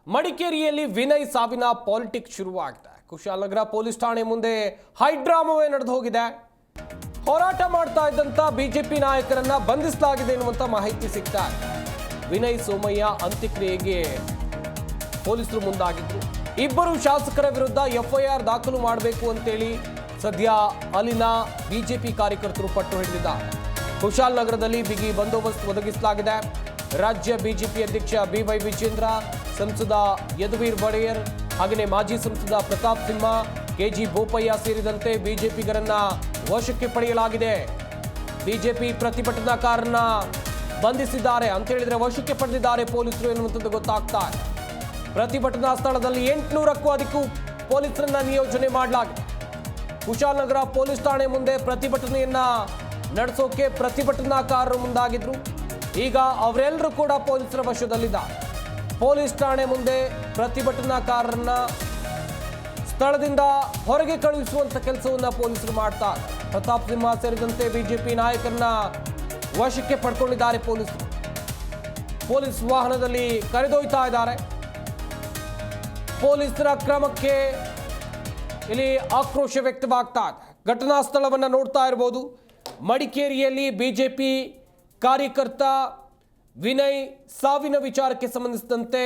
ಮಡಿಕೇರಿಯಲ್ಲಿ ವಿನಯ್ ಸಾವಿನ ಪಾಲಿಟಿಕ್ಸ್ ಶುರುವಾಗಿದೆ. ಕುಶಾಲನಗರ ಪೊಲೀಸ್ ಠಾಣೆ ಮುಂದೆ ಹೈಡ್ರಾಮವೇ ನಡೆದು ಹೋಗಿದೆ. ಹೋರಾಟ ಮಾಡ್ತಾ ಇದ್ದಂತ ಬಿಜೆಪಿ ನಾಯಕರನ್ನ ಬಂಧಿಸಲಾಗಿದೆ ಎನ್ನುವಂತ ಮಾಹಿತಿ ಸಿಗ್ತಾ ಇದೆ. ವಿನಯ್ ಸೋಮಯ್ಯ ಅಂತ್ಯಕ್ರಿಯೆಗೆ ಪೊಲೀಸರು ಮುಂದಾಗಿದ್ರು. ಇಬ್ಬರು ಶಾಸಕರ ವಿರುದ್ಧ ಎಫ್ಐಆರ್ ದಾಖಲು ಮಾಡಬೇಕು ಅಂತೇಳಿ ಸದ್ಯ ಅಲ್ಲಿನ ಬಿಜೆಪಿ ಕಾರ್ಯಕರ್ತರು ಪಟ್ಟು ಹಿಡಿದಿದ್ದಾರೆ. ಕುಶಾಲನಗರದಲ್ಲಿ ಬಿಗಿ ಬಂದೋಬಸ್ತ್ ಒದಗಿಸಲಾಗಿದೆ. ರಾಜ್ಯ ಬಿಜೆಪಿ ಅಧ್ಯಕ್ಷ ಬಿವೈ ವಿಜೇಂದ್ರ, ಸಂಸದ ಯದುವೀರ್ ಒಡೆಯರ್, ಹಾಗೆಯೇ ಮಾಜಿ ಸಂಸದ ಪ್ರತಾಪ್ ಸಿಂಹ, ಕೆಜಿ ಬೋಪಯ್ಯ ಸೇರಿದಂತೆ ಬಿಜೆಪಿಗರನ್ನ ವಶಕ್ಕೆ ಪಡೆಯಲಾಗಿದೆ. ಬಿಜೆಪಿ ಪ್ರತಿಭಟನಾಕಾರರನ್ನ ಬಂಧಿಸಿದ್ದಾರೆ ಅಂತ ಹೇಳಿದ್ರೆ ವಶಕ್ಕೆ ಪಡೆದಿದ್ದಾರೆ ಪೊಲೀಸರು ಎನ್ನುವಂಥದ್ದು ಗೊತ್ತಾಗ್ತಾ ಇದೆ. ಪ್ರತಿಭಟನಾ ಸ್ಥಳದಲ್ಲಿ 800ಕ್ಕೂ ಅಧಿಕ ಪೊಲೀಸರನ್ನ ನಿಯೋಜನೆ ಮಾಡಲಾಗಿದೆ. ಕುಶಾಲನಗರ ಪೊಲೀಸ್ ಠಾಣೆ ಮುಂದೆ ಪ್ರತಿಭಟನೆಯನ್ನ ನಡೆಸೋಕೆ ಪ್ರತಿಭಟನಾಕಾರರು ಮುಂದಾಗಿದ್ರು. ಈಗ ಅವರೆಲ್ಲರೂ ಕೂಡ ಪೊಲೀಸರ ವಶದಲ್ಲಿದ್ದಾರೆ. ಪೊಲೀಸ್ ಠಾಣೆ ಮುಂದೆ ಪ್ರತಿಭಟನಾಕಾರರನ್ನ ಸ್ಥಳದಿಂದ ಹೊರಗೆ ಕಳುಹಿಸುವಂತ ಕೆಲಸವನ್ನ ಪೊಲೀಸರು ಮಾಡ್ತಾರೆ. ಪ್ರತಾಪ್ ಸಿಂಹ ಸೇರಿದಂತೆ ಬಿಜೆಪಿ ನಾಯಕರನ್ನ ವಶಕ್ಕೆ ಪಡ್ಕೊಂಡಿದ್ದಾರೆ ಪೊಲೀಸರು. ಪೊಲೀಸ್ ವಾಹನದಲ್ಲಿ ಕರೆದೊಯ್ತಾ ಇದ್ದಾರೆ. ಪೊಲೀಸರ ಕ್ರಮಕ್ಕೆ ಇಲ್ಲಿ ಆಕ್ರೋಶ ವ್ಯಕ್ತವಾಗ್ತಾ ಇದೆ. ಘಟನಾ ಸ್ಥಳವನ್ನು ನೋಡ್ತಾ ಇರಬಹುದು. ಮಡಿಕೇರಿಯಲ್ಲಿ ಬಿಜೆಪಿ ಕಾರ್ಯಕರ್ತ ವಿನಯ್ ಸಾವಿನ ವಿಚಾರಕ್ಕೆ ಸಂಬಂಧಿಸಿದಂತೆ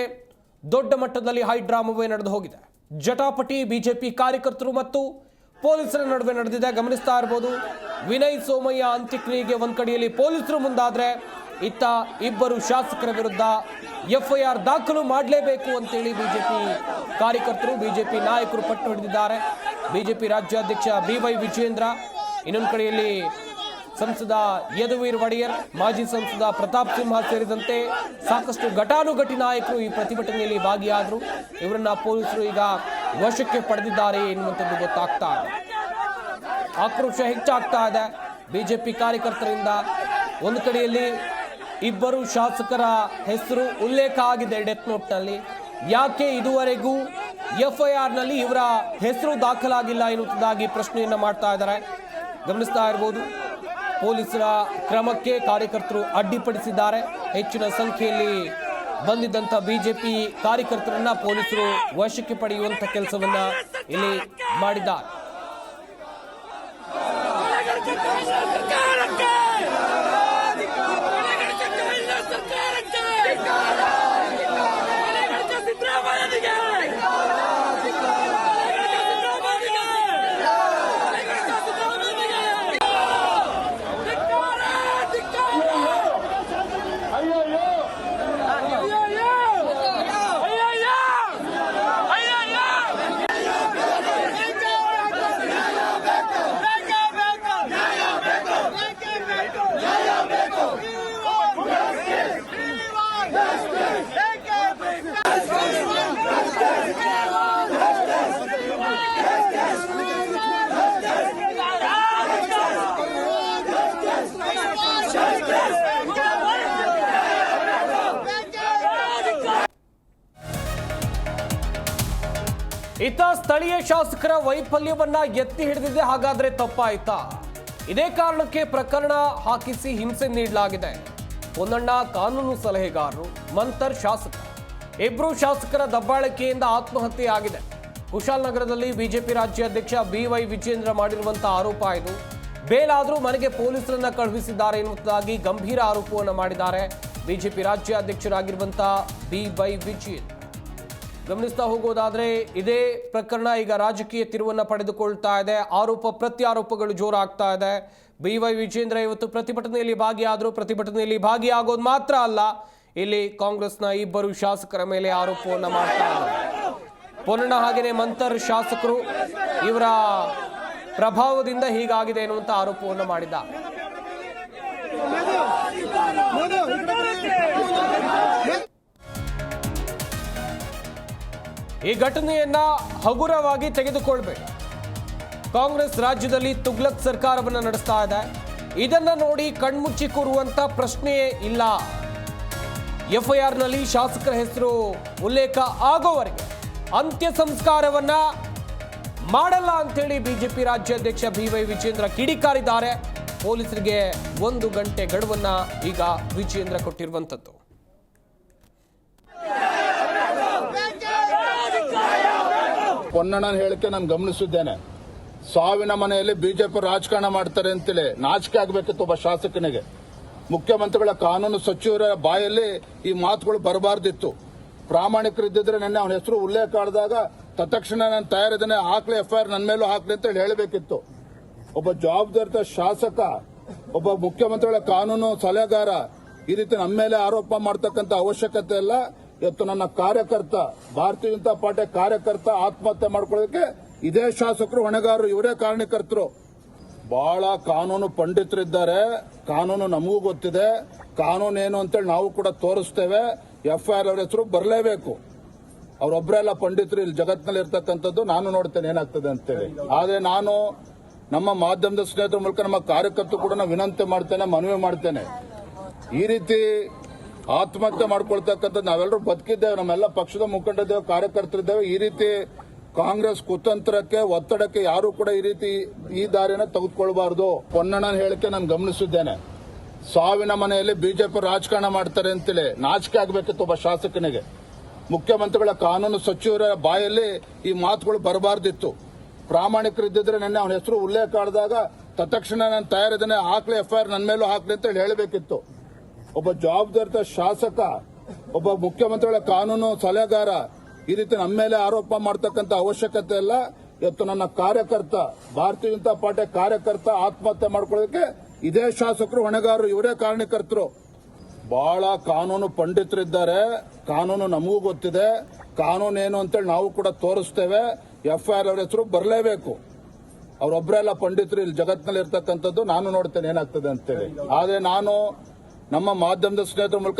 ದೊಡ್ಡ ಮಟ್ಟದಲ್ಲಿ ಹೈಡ್ರಾಮವೇ ನಡೆದು ಹೋಗಿದೆ. ಜಟಾಪಟಿ ಬಿಜೆಪಿ ಕಾರ್ಯಕರ್ತರು ಮತ್ತು ಪೊಲೀಸರ ನಡುವೆ ನಡೆದಿದೆ. ಗಮನಿಸ್ತಾ ಇರಬಹುದು. ವಿನಯ್ ಸೋಮಯ್ಯ ಅಂತ್ಯಕ್ರಿಯೆಗೆ ಒಂದ್ ಕಡೆಯಲ್ಲಿ ಪೊಲೀಸರು ಮುಂದಾದ್ರೆ, ಇತ್ತ ಇಬ್ಬರು ಶಾಸಕರ ವಿರುದ್ಧ ಎಫ್ಐಆರ್ ದಾಖಲು ಮಾಡಲೇಬೇಕು ಅಂತೇಳಿ ಬಿಜೆಪಿ ಕಾರ್ಯಕರ್ತರು, ಬಿಜೆಪಿ ನಾಯಕರು ಪಟ್ಟು ಹಿಡಿದಿದ್ದಾರೆ. ಬಿಜೆಪಿ ರಾಜ್ಯಾಧ್ಯಕ್ಷ ಬಿವೈ ವಿಜೇಂದ್ರ, ಇನ್ನೊಂದು ಕಡೆಯಲ್ಲಿ ಸಂಸದ ಯದುವೀರ್ ಒಡೆಯರ್, ಮಾಜಿ ಸಂಸದ ಪ್ರತಾಪ್ ಸಿಂಹ ಸೇರಿದಂತೆ ಸಾಕಷ್ಟು ಘಟಾನುಘಟಿ ನಾಯಕರು ಈ ಪ್ರತಿಭಟನೆಯಲ್ಲಿ ಭಾಗಿಯಾದರು. ಇವರನ್ನ ಪೊಲೀಸರು ಈಗ ವಶಕ್ಕೆ ಪಡೆದಿದ್ದಾರೆ ಎನ್ನುವಂಥದ್ದು ಗೊತ್ತಾಗ್ತಾ ಇದೆ. ಆಕ್ರೋಶ ಹೆಚ್ಚಾಗ್ತಾ ಇದೆ ಬಿಜೆಪಿ ಕಾರ್ಯಕರ್ತರಿಂದ. ಒಂದು ಕಡೆಯಲ್ಲಿ ಇಬ್ಬರು ಶಾಸಕರ ಹೆಸರು ಉಲ್ಲೇಖ ಆಗಿದೆ ಡೆತ್ ನೋಟ್ನಲ್ಲಿ. ಯಾಕೆ ಇದುವರೆಗೂ ಎಫ್ಐಆರ್ ನಲ್ಲಿ ಇವರ ಹೆಸರು ದಾಖಲಾಗಿಲ್ಲ ಎನ್ನುವುದಾಗಿ ಪ್ರಶ್ನೆಯನ್ನ ಮಾಡ್ತಾ ಇದ್ದಾರೆ. ಗಮನಿಸ್ತಾ ಇರಬಹುದು. ಪೊಲೀಸರ ಕ್ರಮಕ್ಕೆ ಕಾರ್ಯಕರ್ತರು ಅಡ್ಡಿಪಡಿಸಿದ್ದಾರೆ. ಹೆಚ್ಚಿನ ಸಂಖ್ಯೆಯಲ್ಲಿ ಬಂದಿದ್ದಂಥ ಬಿಜೆಪಿ ಕಾರ್ಯಕರ್ತರನ್ನ ಪೊಲೀಸರು ವಶಕ್ಕೆ ಪಡೆಯುವಂತ ಕೆಲಸವನ್ನ ಇಲ್ಲಿ ಮಾಡಿದ್ದಾರೆ. ಇತ್ತ ಸ್ಥಳೀಯ ಶಾಸಕರ ವೈಫಲ್ಯವನ್ನ ಎತ್ತಿ ಹಿಡಿದಿದೆ. ಹಾಗಾದ್ರೆ ತಪ್ಪಾಯ್ತಾ? ಇದೇ ಕಾರಣಕ್ಕೆ ಪ್ರಕರಣ ಹಾಕಿಸಿ ಹಿಂಸೆ ನೀಡಲಾಗಿದೆ. ಒಂದಣ್ಣ ಕಾನೂನು ಸಲಹೆಗಾರರು, ಮಂತರ್ ಶಾಸಕ, ಇಬ್ರು ಶಾಸಕರ ದಬ್ಬಾಳಿಕೆಯಿಂದ ಆತ್ಮಹತ್ಯೆ ಆಗಿದೆ. ಕುಶಾಲನಗರದಲ್ಲಿ ಬಿಜೆಪಿ ರಾಜ್ಯಾಧ್ಯಕ್ಷ ಬಿವೈ ವಿಜೇಂದ್ರ ಮಾಡಿರುವಂತಹ ಆರೋಪ ಇದು. ಬೇಲಾದ್ರೂ ಮನೆಗೆ ಪೊಲೀಸರನ್ನ ಕಳುಹಿಸಿದ್ದಾರೆ ಎನ್ನುವುದಾಗಿ ಗಂಭೀರ ಆರೋಪವನ್ನು ಮಾಡಿದ್ದಾರೆ ಬಿಜೆಪಿ ರಾಜ್ಯಾಧ್ಯಕ್ಷರಾಗಿರುವಂತಹ ಬಿವೈ ವಿಜೇಂದ್ರ. ಗಮನಿಸ್ತಾ ಹೋಗೋದಾದ್ರೆ ಇದೇ ಪ್ರಕರಣ ಈಗ ರಾಜಕೀಯ ತಿರುವನ್ನ ಪಡೆದುಕೊಳ್ತಾ ಇದೆ. ಆರೋಪ ಪ್ರತ್ಯಾರೋಪಗಳು ಜೋರಾಗ್ತಾ ಇದೆ. ಬಿವೈ ವಿಜೇಂದ್ರ ಇವತ್ತು ಪ್ರತಿಭಟನೆಯಲ್ಲಿ ಭಾಗಿಯಾದರು. ಪ್ರತಿಭಟನೆಯಲ್ಲಿ ಭಾಗಿಯಾಗೋದು ಮಾತ್ರ ಅಲ್ಲ, ಇಲ್ಲಿ ಕಾಂಗ್ರೆಸ್ನ ಇಬ್ಬರು ಶಾಸಕರ ಮೇಲೆ ಆರೋಪವನ್ನು ಮಾಡ್ತಾ ಇದ್ದಾರೆ. ಪೊನ್ನಣ್ಣ ಹಾಗೆಯೇ ಮಂತರ್ ಶಾಸಕರು, ಇವರ ಪ್ರಭಾವದಿಂದ ಹೀಗಾಗಿದೆ ಎನ್ನುವಂತ ಆರೋಪವನ್ನು ಮಾಡಿದ್ದಾರೆ. ಈ ಘಟನೆಯನ್ನ ಹಗುರವಾಗಿ ತೆಗೆದುಕೊಳ್ಬೇಡಿ. ಕಾಂಗ್ರೆಸ್ ರಾಜ್ಯದಲ್ಲಿ ತುಗ್ಲಕ್ ಸರ್ಕಾರವನ್ನು ನಡೆಸ್ತಾ ಇದೆ. ಇದನ್ನ ನೋಡಿ ಕಣ್ಮುಚ್ಚಿ ಕೂರುವಂತ ಪ್ರಶ್ನೆಯೇ ಇಲ್ಲ. ಎಫ್ಐಆರ್ ನಲ್ಲಿ ಶಾಸಕರ ಹೆಸರು ಉಲ್ಲೇಖ ಆಗೋವರೆಗೆ ಅಂತ್ಯ ಸಂಸ್ಕಾರವನ್ನ ಮಾಡಲ್ಲ ಅಂತೇಳಿ ಬಿಜೆಪಿ ರಾಜ್ಯಾಧ್ಯಕ್ಷ ಬಿವೈ ವಿಜೇಂದ್ರ ಕಿಡಿಕಾರಿದ್ದಾರೆ. ಪೊಲೀಸರಿಗೆ 1 ಗಂಟೆ ಗಡುವನ್ನ ಈಗ ವಿಜೇಂದ್ರ ಕೊಟ್ಟಿರುವಂತದ್ದು. ಪೊನ್ನಣ್ಣನ ಹೇಳಿಕೆ ನಾನು ಗಮನಿಸಿದ್ದೇನೆ. ಸಾವಿನ ಮನೆಯಲ್ಲಿ ಬಿಜೆಪಿ ರಾಜಕಾರಣ ಮಾಡ್ತಾರೆ ಅಂತೇಳಿ ನಾಚಿಕೆ ಆಗಬೇಕಿತ್ತು ಒಬ್ಬ ಶಾಸಕನಿಗೆ. ಮುಖ್ಯಮಂತ್ರಿಗಳ ಕಾನೂನು ಸಚಿವರ ಬಾಯಲ್ಲಿ ಈ ಮಾತುಗಳು ಬರಬಾರ್ದಿತ್ತು. ಪ್ರಾಮಾಣಿಕರಿದ್ದಿದ್ರೆ ನಿನ್ನೆ ಅವನ ಹೆಸರು ಉಲ್ಲೇಖ ಮಾಡಿದಾಗ ತತ್ಕ್ಷಣ ನಾನು ತಯಾರಿದ್ದೇನೆ, ಹಾಕ್ಲಿ ಎಫ್ಐಆರ್ ನನ್ನ ಮೇಲೂ ಹಾಕ್ಲಿ ಅಂತ ಹೇಳಬೇಕಿತ್ತು. ಒಬ್ಬ ಜವಾಬ್ದಾರಿತ ಶಾಸಕ, ಒಬ್ಬ ಮುಖ್ಯಮಂತ್ರಿಗಳ ಕಾನೂನು ಸಲಹೆಗಾರ ಈ ರೀತಿ ನಮ್ಮ ಮೇಲೆ ಆರೋಪ ಮಾಡತಕ್ಕಂತ ಅವಶ್ಯಕತೆ ಇಲ್ಲ. ಇವತ್ತು ನನ್ನ ಕಾರ್ಯಕರ್ತ, ಭಾರತೀಯ ಜನತಾ ಪಾರ್ಟಿ ಕಾರ್ಯಕರ್ತ ಆತ್ಮಹತ್ಯೆ ಮಾಡ್ಕೊಳ್ಳೋದಕ್ಕೆ ಇದೇ ಶಾಸಕರು ಹೊಣೆಗಾರರು, ಇವರೇ ಕಾರಣಕರ್ತರು. ಬಹಳ ಕಾನೂನು ಪಂಡಿತರಿದ್ದಾರೆ, ಕಾನೂನು ನಮಗೂ ಗೊತ್ತಿದೆ, ಕಾನೂನು ಏನು ಅಂತೇಳಿ ನಾವು ಕೂಡ ತೋರಿಸ್ತೇವೆ. ಎಫ್ಐಆರ್ ಅವ್ರ ಹೆಸರು ಬರಲೇಬೇಕು. ಅವರೊಬ್ಬರೆಲ್ಲ ಪಂಡಿತರು ಇಲ್ಲಿ ಜಗತ್ತಿನಲ್ಲಿ ಇರ್ತಕ್ಕಂಥದ್ದು. ನಾನು ನೋಡ್ತೇನೆ ಏನಾಗ್ತದೆ ಅಂತೇಳಿ. ಆದ್ರೆ ನಾನು ನಮ್ಮ ಮಾಧ್ಯಮದ ಸ್ನೇಹಿತರ ಮೂಲಕ ನಮ್ಮ ಕಾರ್ಯಕರ್ತರು ಕೂಡ ವಿನಂತಿ ಮಾಡ್ತೇನೆ, ಮನವಿ ಮಾಡ್ತೇನೆ. ಈ ರೀತಿ ಆತ್ಮಹತ್ಯೆ ಮಾಡ್ಕೊಳ್ತಕ್ಕಂಥದ್ದು ನಾವೆಲ್ಲರೂ ಬದುಕಿದ್ದೇವೆ, ನಮ್ಮೆಲ್ಲ ಪಕ್ಷದ ಮುಖಂಡರಿದ್ದೇವೆ, ಕಾರ್ಯಕರ್ತರಿದ್ದೇವೆ. ಈ ರೀತಿ ಕಾಂಗ್ರೆಸ್ ಕುತಂತ್ರಕ್ಕೆ, ಒತ್ತಡಕ್ಕೆ ಯಾರು ಕೂಡ ಈ ರೀತಿ ಈ ದಾರಿನ ತೆಗೆದುಕೊಳ್ಬಾರ್ದು. ಪೊನ್ನಣ್ಣನ ಹೇಳಿಕೆ ನಾನು ಗಮನಿಸಿದ್ದೇನೆ. ಸಾವಿನ ಮನೆಯಲ್ಲಿ ಬಿಜೆಪಿ ರಾಜಕಾರಣ ಮಾಡ್ತಾರೆ ಅಂತೇಳಿ ನಾಚಿಕೆ ಆಗಬೇಕಿತ್ತು ಒಬ್ಬ ಶಾಸಕನಿಗೆ. ಮುಖ್ಯಮಂತ್ರಿಗಳ ಕಾನೂನು ಸಚಿವರ ಬಾಯಲ್ಲಿ ಈ ಮಾತುಗಳು ಬರಬಾರ್ದಿತ್ತು. ಪ್ರಾಮಾಣಿಕರಿದ್ದಿದ್ರೆ ನಿನ್ನೆ ಅವನ ಹೆಸರು ಉಲ್ಲೇಖ ಮಾಡಿದಾಗ ತತ್ಕ್ಷಣ ನಾನು ತಯಾರಿದ್ದೇನೆ, ಹಾಕ್ಲಿ ಎಫ್ಐಆರ್ ನನ್ನ ಮೇಲೂ ಹಾಕ್ಲಿ ಅಂತ ಹೇಳಬೇಕಿತ್ತು. ಒಬ್ಬ ಜವಾಬ್ದಾರಿತ ಶಾಸಕ, ಒಬ್ಬ ಮುಖ್ಯಮಂತ್ರಿಗಳ ಕಾನೂನು ಸಲಹೆಗಾರ ಈ ರೀತಿ ನಮ್ಮ ಮೇಲೆ ಆರೋಪ ಮಾಡತಕ್ಕಂತ ಅವಶ್ಯಕತೆ ಇಲ್ಲ. ಇವತ್ತು ನನ್ನ ಕಾರ್ಯಕರ್ತ, ಭಾರತೀಯ ಜನತಾ ಪಾರ್ಟಿ ಕಾರ್ಯಕರ್ತ ಆತ್ಮಹತ್ಯೆ ಮಾಡ್ಕೊಳ್ಳೋದಕ್ಕೆ ಇದೇ ಶಾಸಕರು ಹೊಣೆಗಾರರು, ಇವರೇ ಕಾರಣಕರ್ತರು. ಬಹಳ ಕಾನೂನು ಪಂಡಿತರಿದ್ದಾರೆ, ಕಾನೂನು ನಮಗೂ ಗೊತ್ತಿದೆ, ಕಾನೂನು ಏನು ಅಂತೇಳಿ ನಾವು ಕೂಡ ತೋರಿಸ್ತೇವೆ. ಎಫ್ಐಆರ್ ಅವ್ರ ಹೆಸರು ಬರಲೇಬೇಕು. ಅವರೊಬ್ಬರೆಲ್ಲ ಪಂಡಿತರು ಇಲ್ಲಿ ಜಗತ್ತಿನಲ್ಲಿ ಇರ್ತಕ್ಕಂಥದ್ದು. ನಾನು ನೋಡ್ತೇನೆ ಏನಾಗ್ತದೆ ಅಂತೇಳಿ. ಆದ್ರೆ ನಾನು ನಮ್ಮ ಮಾಧ್ಯಮದ ಸ್ನೇಹಿತರ ಮೂಲಕ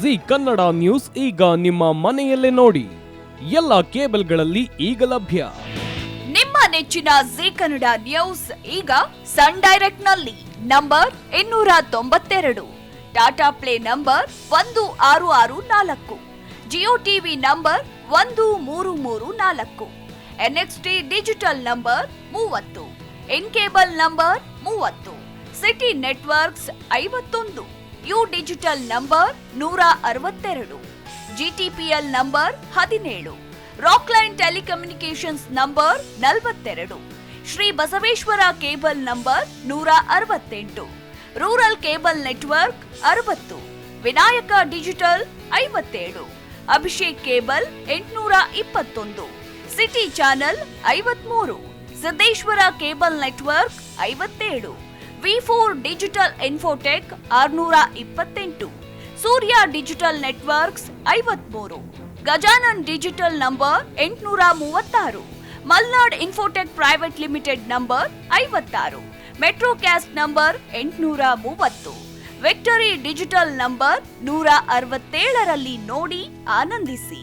ಜಿ ಕನ್ನಡ ನ್ಯೂಸ್ ಈಗ ನಿಮ್ಮ ಮನೆಯಲ್ಲೇ ನೋಡಿ. ಎಲ್ಲ ಕೇಬಲ್ಗಳಲ್ಲಿ ಈಗ ಲಭ್ಯ. ನಿಮ್ಮ ನೆಚ್ಚಿನ ಜಿ ಕನ್ನಡ ನ್ಯೂಸ್ ಈಗ ಸನ್ ಡೈರೆಕ್ಟ್ ನಲ್ಲಿ number 292, Tata play number 1664, Jio TV number 1334, NXT digital number 30, in cable number 30, city networks 51, U digital number 162, GTPL number 17, Rockline telecommunications number 42, Shri Basaveshwara cable number 168, rural cable network 60, Vinayaka digital 57, Abhishek cable 821, city channel 53, Siddeshwara cable network 57, V4 digital Infotech 628, Surya digital networks 53, Gajanan digital number 836, Malnad infotech private limited number 56, Metrocast number 830, victory digital number 167ರಲ್ಲಿ ನೋಡಿ ಆನಂದಿಸಿ.